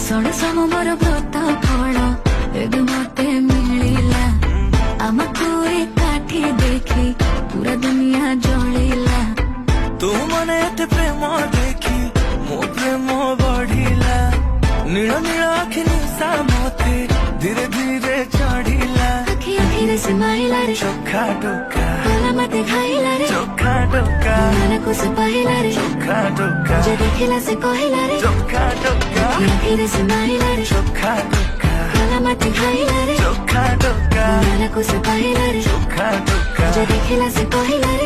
ଶୁଣ ସମ ମୋର ବ୍ରତ ଫଳ ଏବେ ମତେ ମିଳିଲା ଆମକୁ ଏକାଠି ଦେଖି ପୁରା ଦୁନିଆ ଜଳିଲା ତୁ ମନେ ଏତେ ପ୍ରେମ ଦେଖି ମୋ ପ୍ରେମ ବଢିଲା ନୀଳ ନୀଳ ଆଖି ନିଶା ମତେ ଧୀରେ ଧୀରେ ଚଢିଲା ଆଖି ଆଖିରେ ସେ ମାଇଲା ରେ ଚୋଖା ଟୋକା ଗଲା ମତେ ଖାଇଲା ରେ ଚୋଖା ଟୋକା ମନକୁ ସେ ପାଇଲା ରେ ଚୋଖା ଟୋକା ଯେ ଦେଖିଲା ସେ କହିଲା ରେ ଚୋଖା ଟୋକା ଆଖି ଆଖିରେ ସେ ମାଇଲା ରେ ଚୋଖା ଟୋକା ଗଲା ମତେ ଖାଇଲା ରେ ଚୋଖା ଟୋକା ମନକୁ ସେ ପାଇଲା ରେ ଚୋଖା ଟୋକା ଯେ ଦେଖିଲା ସେ କହିଲା ରେ